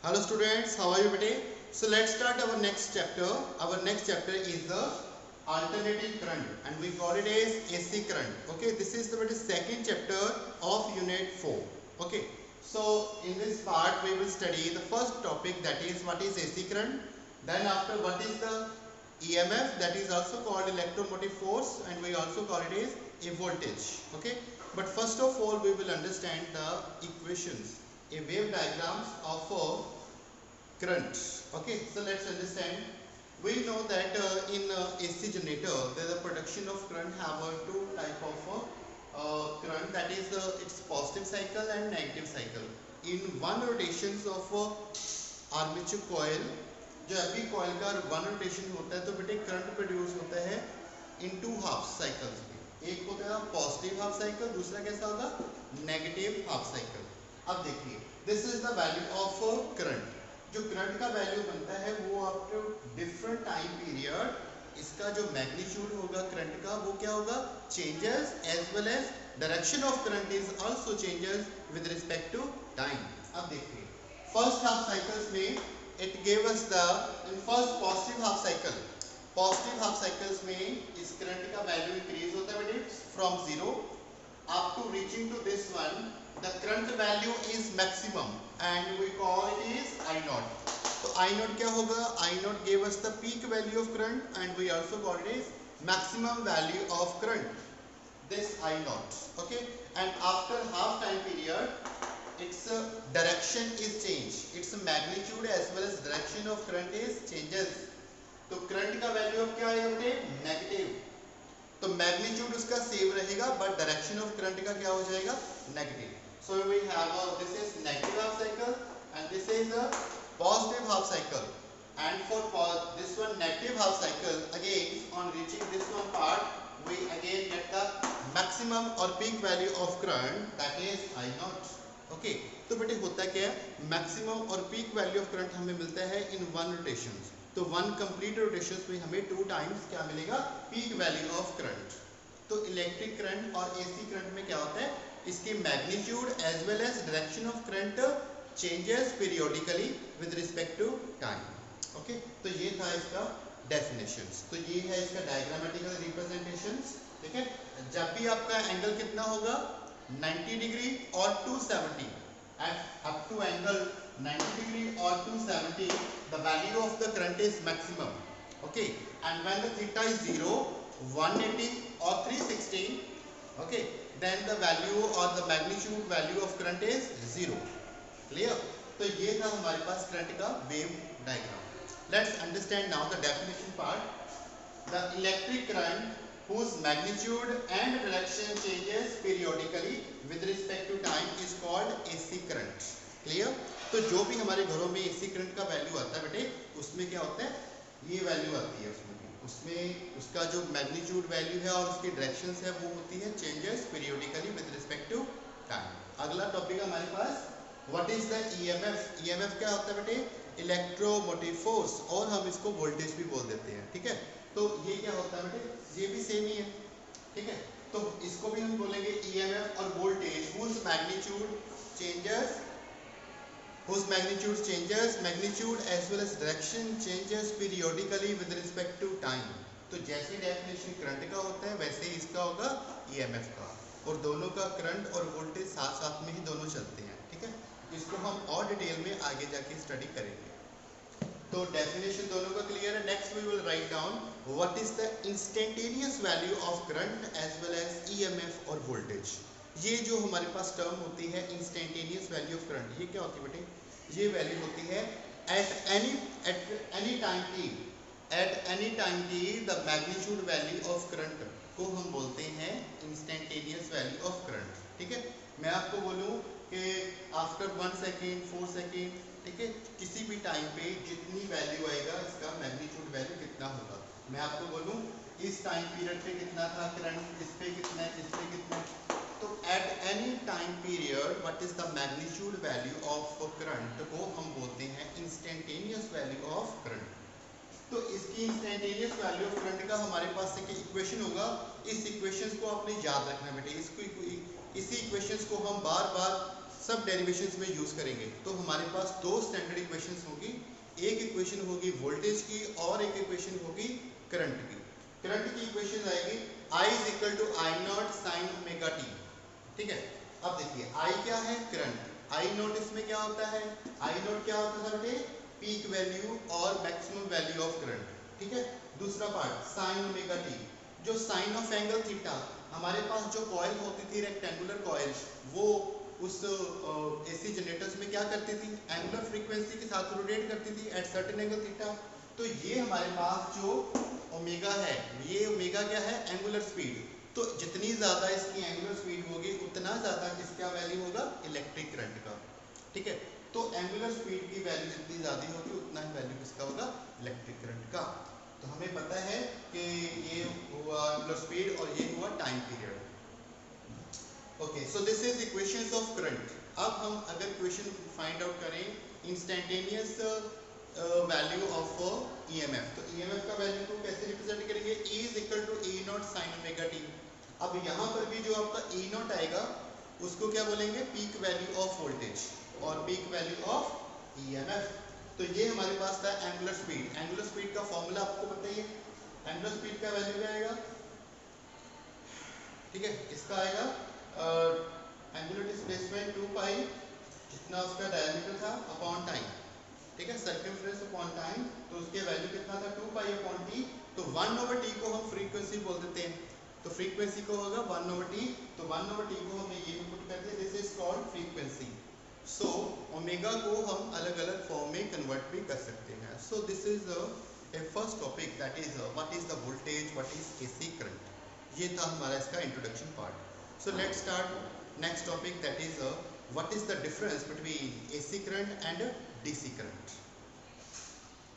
Hello students, how are you today? So let's start our next chapter. Our next chapter is the alternating current and we call it as AC current. Okay, this is the second chapter of unit 4. Okay, so in this part we will study the first topic, that is what is AC current. Then after, what is the EMF, that is also called electromotive force, and we also call it as a voltage. Okay, but first of all we will understand the equations, a wave diagrams of current. Okay, so let's understand. We know that in AC generator the production of current have two type of current, that is its positive cycle and negative cycle. In one rotations of armature coil, जो every coil का one rotation होता है तो बेटे current produce होता है इन to half cycles में। एक होता है पॉजिटिव हाफ साइकिल, दूसरा कैसा होगा नेगेटिव हाफ साइकिल। अब देखिए, this is the value of current. जो करंट का वैल्यू बनता है वो आपको डिफरेंट टाइम पीरियड, इसका जो मैग्नीट्यूड होगा करंट का वो क्या होगा, changes, as well as direction of current is also changes with respect to time. अब देखिए, फर्स्ट हाफ साइकिल्स में it gave us the in first positive half cycles में इस करंट का वैल्यू इंक्रीज होता है बेटे from 0 up to reaching to this one, the current value is maximum and we call it is I naught. तो I naught क्या होगा, I naught gave us the peak value of current and we also call it is maximum value of current, this I naught. Okay, and after half time period its direction is changed, its magnitude as well as direction of current is changes. तो current का value अब क्या आएगा बेटे negative, तो magnitude उसका same रहेगा but direction of current का क्या हो जाएगा negative. So we have this is negative half cycle and this is a positive half cycle, and for this one negative half cycle, again on reaching this one part we again get the maximum or peak value of current, that is I naught. Okay, तो बेटे होता क्या है, maximum और peak value of current हमें मिलता है in one rotation. तो वन कंप्लीट रोटेशन में हमें टू टाइम्स क्या मिलेगा, पीक वैल्यू ऑफ करंट। तो इलेक्ट्रिक करंट और एसी करंट में क्या होता है, इसकी magnitude as well as direction of current changes periodically with respect to time. Okay, तो ये था इसका डेफिनेशंस। तो ये है इसका डायग्रामेटिकल रिप्रेजेंटेशन। ठीक है, जब भी आपका एंगल कितना होगा 90 डिग्री और 270, and up to angle 90 degree or 270 the value of the current is maximum. Okay, and when the theta is 0, 180 or 360, okay, then the value or the magnitude value of current is 0. Clear? तो ये था हमारे पास current का wave diagram. Let's understand now the definition part. The electric current whose magnitude and direction changes periodically with respect to time is called AC current. Clear? तो जो भी हमारे घरों में AC current का वैल्यू आता है बेटे, उसमें क्या होता है, ये वैल्यू आती है उसमें उसका जो मैग्नीट्यूड वैल्यू है और उसकी डायरेक्शंस है वो होती है changes periodically with respect to time. अगला टॉपिक हमारे पास, what is the EMF। EMF क्या होता है बेटे, इलेक्ट्रोमोटिव फोर्स, और हम इसको वोल्टेज भी बोल देते हैं। ठीक है, तो ये क्या होता है बेटे, ये भी सेम ही है। ठीक है, तो इसको भी हम बोलेंगे EMF और voltage whose magnitude changes magnitude as well as direction changes periodically with respect to time। तो जैसे डेफिनेशन करंट का होता है वैसे ही इसका होगा EMF का, और दोनों का करंट और वोल्टेज साथ साथ में ही दोनों चलते हैं। ठीक है, इसको हम और डिटेल में आगे जाके स्टडी करेंगे। तो डेफिनेशन दोनों का क्लियर है। Next we will write down what is the instantaneous value of current as well as EMF और वोल्टेज। ये जो हमारे पास टर्म होती है इंस्टेंटेनियस वैल्यू ऑफ करंट, ये क्या होती है बेटे, ये वैल्यू होती है at any time T, at any time T the magnitude value of current को हम बोलते हैं इंस्टेंटेनियस वैल्यू ऑफ करंट। ठीक है, मैं आपको बोलूँ कि आफ्टर 1 सेकेंड 4 सेकेंड, ठीक है, किसी भी टाइम पे जितनी वैल्यू आएगा इसका मैग्नीट्यूड वैल्यू कितना होगा। मैं आपको बोलूँ इस टाइम पीरियड पे कितना था करंट, इस पे कितना है, इस पे कितना है, तो at any time period what is the magnitude value of current को हम बोलते हैं इंस्टेंटेनियस वैल्यू ऑफ करंट। तो इसकी इंस्टेंटेनियस वैल्यू ऑफ करंट का हमारे पास एक इक्वेशन होगा। इस इक्वेशन को आपने याद रखना बेटे, इसी इक्वेशन को हम बार बार सब डेरिवेशंस में यूज करेंगे। तो हमारे पास दो स्टैंडर्ड इक्वेशंस होगी, एक इक्वेशन होगी वोल्टेज की और एक इक्वेशन होगी करंट की। करंट की इक्वेशन आएगी I is equal to I naught sine omega t. ठीक है, अब देखिए I क्या है, करंट। आई नॉट इसमें क्या होता है, आई नॉट क्या होता है बेटे, पीक वैल्यू और मैक्सिमम वैल्यू ऑफ करंट। ठीक है, दूसरा पार्ट साइन ओमेगा टी, जो साइन ऑफ एंगल थीटा, हमारे पास जो कॉइल होती थी रेक्टेंगुलर कॉइल, वो उस एसी जनरेटर्स में क्या करती थी, एंगुलर फ्रीक्वेंसी के साथ रोटेट करती थी एट सर्टेन एंगल थीटा। तो ये हमारे पास जो ओमेगा है, ये ओमेगा क्या है, एंगुलर स्पीड। तो जितनी ज़्यादा इसकी एंगुलर स्पीड होगी उतना ज़्यादा किसका वैल्यू होगा, इलेक्ट्रिक करंट का। ठीक है, तो एंगुलर स्पीड की वैल्यू जितनी ज़्यादा होगी उतना ही वैल्यू किसका होगा, इलेक्ट्रिक करंट का। तो हमें पता है कि ये हुआ एंगुलर स्पीड और ये हुआ time period. Okay, so this is equations of current. अब हम अगर इक्वेशन फाइंड आउट करें इंस्टेंटेनियस वैल्यू ऑफ ईएमएफ, तो ईएमएफ का वैल्यू को कैसे रिप्रेजेंट करेंगे, E is equal to E naught sine omega t. अब यहाँ पर भी जो आपका E नॉट आएगा उसको क्या बोलेंगे, पीक वैल्यू ऑफ वोल्टेज और पीक वैल्यू ऑफ ईएमएफ। तो ये हमारे पास था एंगुलर स्पीड। एंगुलर स्पीड का फॉर्मूला आपको पता ही है, एंगुलर स्पीड का वैल्यू क्या आएगा, ठीक है, इसका आएगा एंगुलर डिस्प्लेसमेंट 2 पाई, जितना उसका डायमीटर था अपॉन टाइम। ठीक है, सर्कमफ्रेंस अपॉन टाइम, तो उसके वैल्यू कितना था 2 पाई अपॉन टी। तो 1/t को हम फ्रीक्वेंसी बोल देते हैं, तो फ्रीक्वेंसी को होगा 1/t। तो 1/t को हमने ये पुट कर दिया, this is called frequency. So omega को हम अलग अलग फॉर्म में कन्वर्ट भी कर सकते हैं। सो this is a first topic, that is what is the voltage, what is AC current. ये था हमारा इसका introduction part. So let's start next topic, that is what is the difference between AC current and DC current.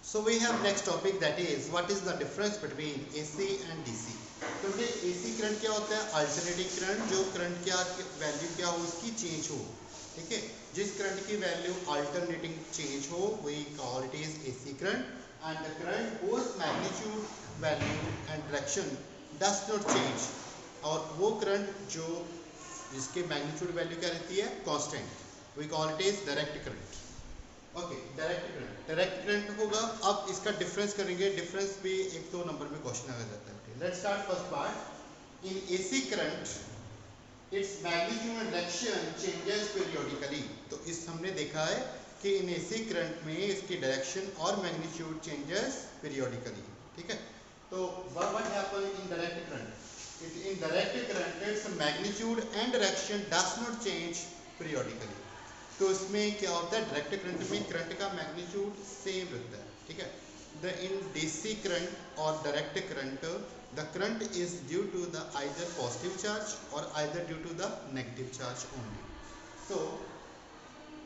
So we have next topic, that is what is the difference between AC and DC. तो ये AC current क्या होता है, alternating current, जो current क्या value क्या हो उसकी चेंज हो। ठीक है, जिस करंट की वैल्यू अल्टरनेटिंग चेंज हो we call it is AC current, and the current whose magnitude, value and direction does not change, और वो करंट जो जिसके मैग्नीट्यूड वैल्यू क्या रहती है, constant, we call it is direct current. Okay, direct current, direct current होगा। अब इसका डिफरेंस करेंगे, डिफरेंस भी 1-2 नंबर में क्वेश्चन आ जाता है। Let's start first part. In AC current its magnitude and direction changes periodically. तो इस हमने देखा है कि इन एसी करंट में इसकी डायरेक्शन और मैग्नीट्यूड चेंजेस पीरियोडिकली। ठीक है, तो what happen in direct current, in direct current its magnitude and direction does not change periodically। तो इसमें क्या होता है, डायरेक्ट करंट में करंट का मैग्नीट्यूड सेम रहता है। ठीक है, द इन डीसी करंट और direct current the current is due to the either positive charge और either due to the negative charge only. So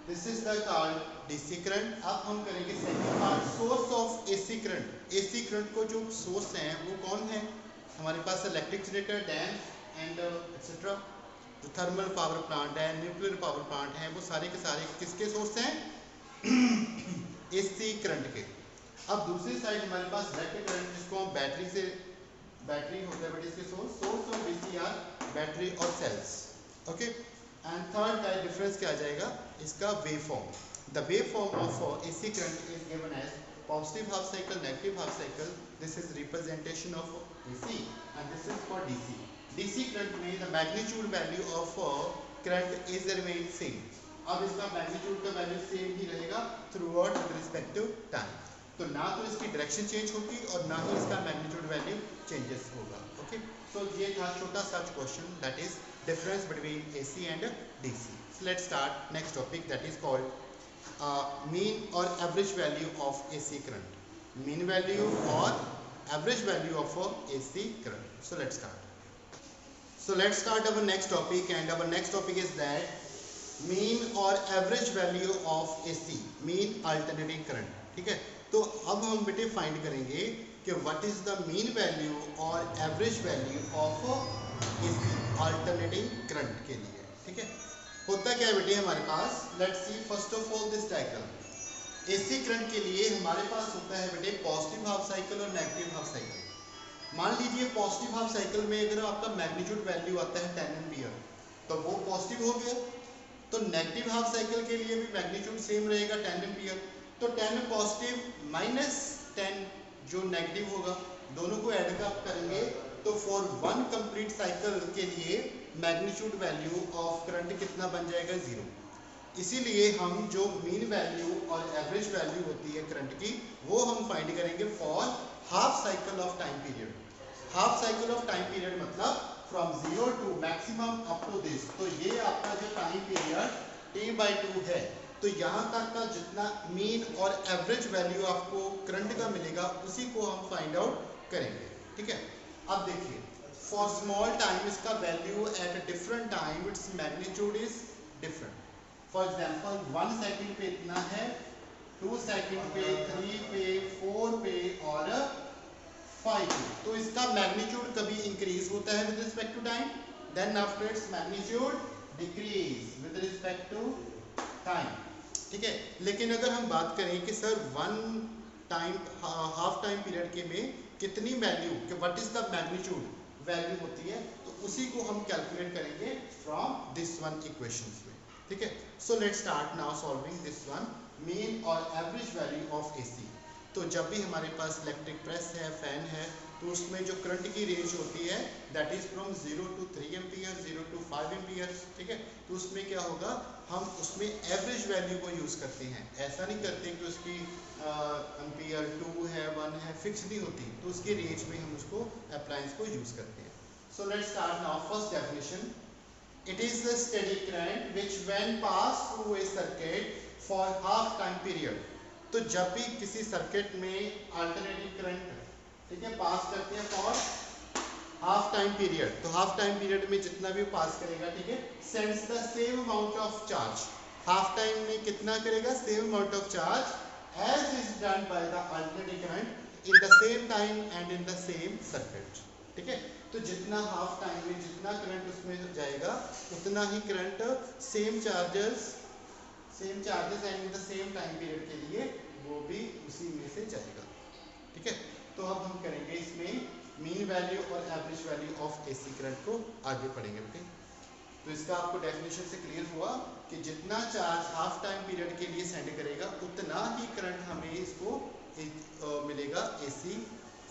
this is the called DC current. अब हम करेंगे second part, source of AC current. AC current को जो सोर्स हैं वो कौन है, हमारे पास electric generator, dam and etcetera, जो थर्मल पावर प्लांट है, न्यूक्लियर पावर प्लांट है, वो सारे के सारे किसके सोर्स हैं, एसी करंट के। अब दूसरी साइड हमारे पास डायरेक्ट करंट, जिसको हम बैटरी से, बैटरी होता है बट इसके source of DC are battery और सेल्स। ओके, एंड थर्ड का डिफरेंस क्या आ जाएगा, इसका wave form. The wave form of AC current is given as positive half cycle, negative half cycle. This is representation of AC and this is for DC. DC current में the magnitude value of current is remain same. अब इसका magnitude का value same ही रहेगा throughout with respect to time. तो ना तो इसकी डायरेक्शन चेंज होगी और ना ही इसका मैग्नीट्यूड वैल्यू चेंजेस होगा। ओके, सो ये था छोटा सा question, that is difference between AC and DC. So let's start next topic, that is called mean or average value of AC current. Mean value or average value of AC current. So let's start our next topic, and our next topic is that mean or average value of AC, mean alternating current. ठीक है, तो अब हम बेटे find करेंगे कि what is the mean value और average value of AC alternating current के लिए। ठीक है, होता क्या है बेटे हमारे पास, let's see first of all this diagram। AC current के लिए हमारे पास होता है बेटे पॉजिटिव हाफ साइकिल और नेगेटिव हाफ साइकिल। मान लीजिए पॉजिटिव हाफ साइकिल में अगर आपका मैग्नीट्यूड वैल्यू आता है 10 एम्पियर, तो वो पॉजिटिव हो गया। तो नेगेटिव हाफ साइकिल के लिए भी मैग्नीट्यूड सेम रहेगा 10 एम्पियर। तो 10 पॉजिटिव माइनस 10 जो नेगेटिव होगा, दोनों को ऐड करेंगे तो फॉर वन कंप्लीट साइकिल के लिए मैग्नीट्यूड वैल्यू ऑफ करंट कितना बन जाएगा, 0। इसीलिए हम जो मीन वैल्यू और एवरेज वैल्यू होती है करंट की, वो हम फाइंड करेंगे for half cycle of time period. Half cycle of time period मतलब from 0 to maximum up to this. तो ये आपका जो टाइम पीरियड T/2 है, तो यहाँ तक का जितना मीन और एवरेज वैल्यू आपको करंट का मिलेगा, उसी को हम फाइंड आउट करेंगे। ठीक है, अब देखिए फॉर स्मॉल टाइम इसका value at different time its magnitude is different. For example 1 second पे इतना है, 2 सेकंड पे, 3 पे, 4 पे और 5 पे। तो इसका मैग्नीट्यूड कभी इंक्रीज होता है with respect to time, then after its magnitude decrease with respect to time. ठीक है, लेकिन अगर हम बात करें कि sir one time half time period के में कितनी वैल्यू कि what is the magnitude value होती है, तो उसी को हम कैलकुलेट करेंगे फ्रॉम दिस वन इक्वेशंस में। ठीक है, so let's start now solving this one mean और एवरेज वैल्यू ऑफ एसी। तो जब भी हमारे पास इलेक्ट्रिक प्रेस है, फैन है, तो उसमें जो करंट की रेंज होती है that is from 0 to 3 ampere, 0 to 5 ampere. ठीक है, तो उसमें क्या होगा, हम उसमें एवरेज वैल्यू को यूज़ करते हैं। ऐसा नहीं करते कि उसकी एम्पियर 2 है, 1 है, फिक्स नहीं होती, तो उसकी रेंज में हम उसको अप्लायंस को यूज़ करते हैं। सो let's start now first definition. It is a steady current which when passed through a circuit for half time period। तो जब भी किसी सर्किट में अल्टरनेटिंग करंट, ठीक है, पास करते हैं फॉर हाफ टाइम पीरियड, तो हाफ टाइम पीरियड में जितना भी पास करेगा, ठीक है, sends the same amount of charge. Half time में कितना करेगा, same amount of charge as is done by the alternating current in the same time and in the same circuit. ठीक है, तो जितना हाफ टाइम में जितना करंट उसमें जाएगा, उतना ही current same charges and in the same time period के लिए वो भी उसी में से जाएगा। ठीक है, तो अब हम करेंगे इसमें मीन वैल्यू और average value of AC current को आगे पढ़ेंगे बेटे। तो इसका आपको डेफिनेशन से क्लियर हुआ कि जितना चार्ज हाफ टाइम पीरियड के लिए सेंड करेगा, उतना ही करंट हमें इसको मिलेगा एसी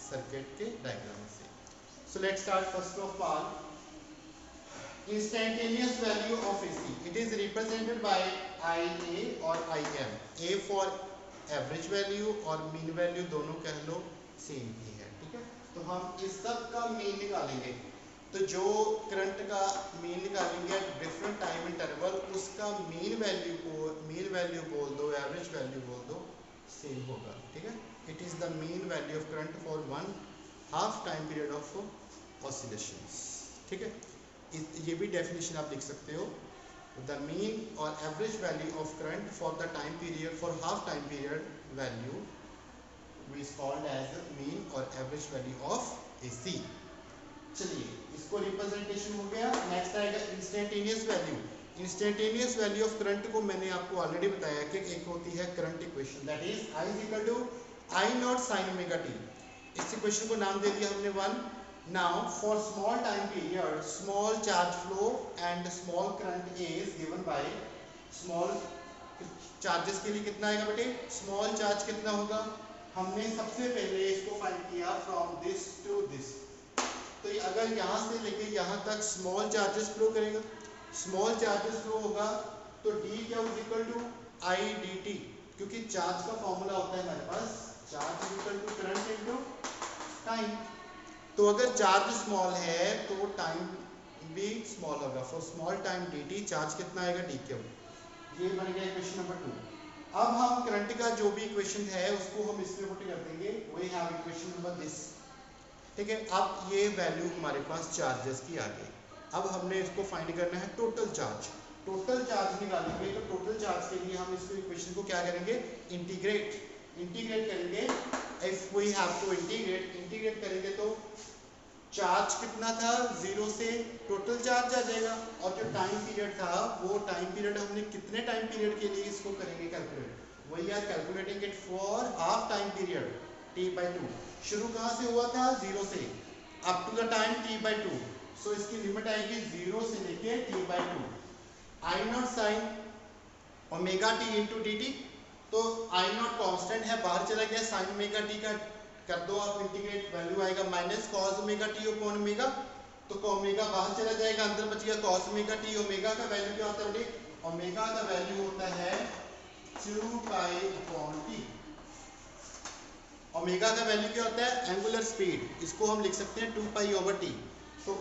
सर्किट के डायग्राम से। So let's start first of all instantaneous value of AC. It is represented by IA or IM. A for average value और mean value दोनों कह लो सेम ही है। ठीक है, तो हम इस सब का मीन निकालेंगे। तो जो करंट का मीन निकालेंगे एट डिफरेंट टाइम इंटरवल, उसका मीन वैल्यू बोल दो, एवरेज वैल्यू बोल दो, सेम होगा। ठीक है, it is the mean value of current for one half time period of oscillations. ठीक है, ये भी डेफिनेशन आप लिख सकते हो, द मीन और average value of current for the time period for half time period value we is called as mean और एवरेज वैल्यू ऑफ एसी। चलिए, इसको रिप्रेजेंटेशन हो गया। नेक्स्ट आएगा instantaneous value. Instantaneous value of current को मैंने आपको ऑलरेडी बताया कि एक होती है current equation that is I is equal to I naught sine omega t. इस इक्वेशन को नाम दे दिया हमने 1। Now for small time period small charge flow and small current is given by small charges के लिए कितना आएगा बेटे, स्मॉल चार्ज कितना होगा, हमने सबसे पहले इसको फाइंड किया फ्रॉम दिस टू दिस। तो अगर यहाँ से लेके यहाँ तक स्मॉल चार्जेस फ्लो करेगा, स्मॉल चार्जेस फ्लो होगा तो D क्या is equal to I dt, क्योंकि चार्ज का फॉर्मूला होता है हमारे पास charge is equal to current into time. तो अगर चार्ज स्मॉल है तो टाइम भी स्मॉल होगा। For small time dt charge कितना आएगा D क्यू। ये बन गया इक्वेशन नंबर 2। अब हम करंट का जो भी इक्वेशन है उसको हम इसमें पुट कर देंगे, वही हैव इक्वेशन नंबर दिस। ठीक है, अब ये वैल्यू हमारे पास चार्जेस की आ गई। अब हमने इसको फाइंड करना है टोटल चार्ज। टोटल चार्ज निकालेंगे, तो टोटल चार्ज के लिए हम इसको इक्वेशन को क्या करेंगे, इंटीग्रेट करेंगे। If we have to integrate करेंगे तो चार्ज कितना था, 0 से टोटल चार्ज आ जाएगा, और जो टाइम पीरियड था वो टाइम पीरियड हमने कितने टाइम पीरियड के लिए इसको करेंगे calculate, we are calculating it for half time period T/2। शुरू कहाँ से हुआ था, 0 से, up to the time T/2। सो इसकी लिमिट आएगी 0 से लेके T/2। I naught sine omega t into d t. तो आई नॉट कॉन्स्टेंट है, बाहर चला गया, साइन ओमेगा टी का कर दो आप इंटीग्रेट, वैल्यू आएगा minus cos omega T upon omega. तो ओमेगा बाहर चला जाएगा, अंदर बचेगा कॉस ओमेगा टी। ओमेगा का वैल्यू क्या होता है बेटे? ओमेगा का वैल्यू होता है 2 पाई अपॉन टी। ओमेगा का वैल्यू क्या होता है? एंगुलर स्पीड, इसको हम लिख सकते हैं 2 पाई ओवर टी। तो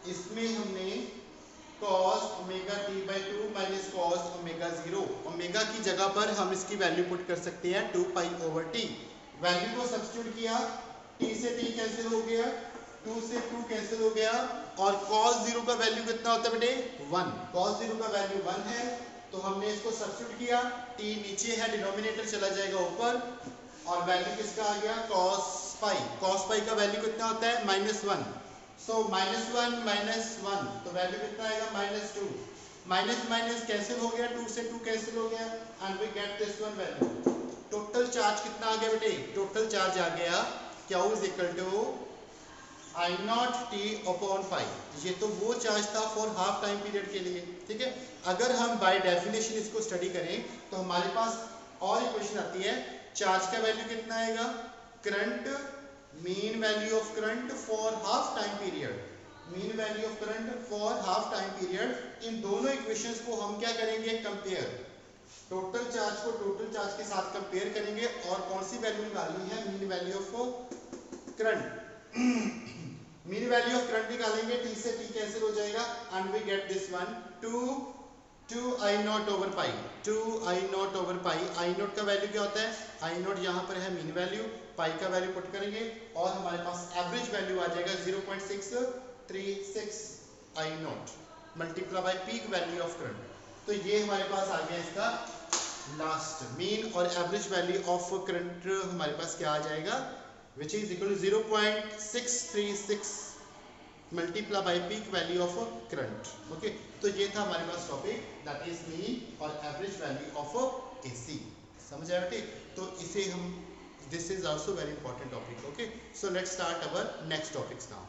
इसमें हमने cos omega T by 2 minus cos omega 0, omega की जगह पर हम इसकी वैल्यू पुट कर सकते हैं 2 पाई ओवर टी। वैल्यू को सब्स्टिट्यूट किया, t से t कैंसिल हो गया, 2 से 2 कैंसिल हो गया, और cos 0 का वैल्यू कितना होता है बेटे? 1। cos 0 का वैल्यू 1 है, तो हमने इसको सब्स्टिट्यूट किया, t नीचे है, डिनोमिनेटर चला जाएगा ऊपर, और वैल्यू किसका आ गया? cos पाई। cos पाई का वैल्यू कितना होता है? -1। सो -1 -1, तो वैल्यू कितना आएगा? -2। माइनस माइनस कैंसिल हो गया, 2 से 2 कैंसिल हो गया, and we get this one value. Total charge कितना आ गया बेटे? टोटल चार्ज आ गया Q is equal to I naught t upon 5। ये तो वो चार्ज था फॉर हाफ टाइम पीरियड के लिए, ठीक है। अगर हम बाय डेफिनेशन इसको स्टडी करें तो हमारे पास और इक्वेशन आती है, चार्ज का वैल्यू कितना आएगा? Current, mean value of current for half time period, mean value of current for half time period. इन दोनों इक्वेशंस को हम क्या करेंगे? कंपेयर। टोटल चार्ज को टोटल चार्ज के साथ कंपेयर करेंगे, और कौन सी वैल्यू निकालनी है? Mean value of current. Mean value of current निकालेंगे, t से t कैंसिल हो जाएगा, and we get this one 2 I naught over pi, 2 I naught over pi. I naught का वैल्यू क्या होता है? आई नॉट यहाँ पर है मीन वैल्यू, पाई का वैल्यू पुट करेंगे, और हमारे पास एवरेज वैल्यू आ जाएगा 0.636 I not multiply by peak value of current. तो ये हमारे पास आ गया इसका लास्ट मीन और एवरेज वैल्यू ऑफ करंट। हमारे पास क्या आ जाएगा? Which is equal to 0.636 multiply by peak value of current. Okay, तो ये था हमारे पास टॉपिक, दैट इज मीन और एवरेज वैल्यू ऑफ एसी। समझ आया बेटे? तो इसे हम, this is also very important topic. Okay, so let's start our next topics now.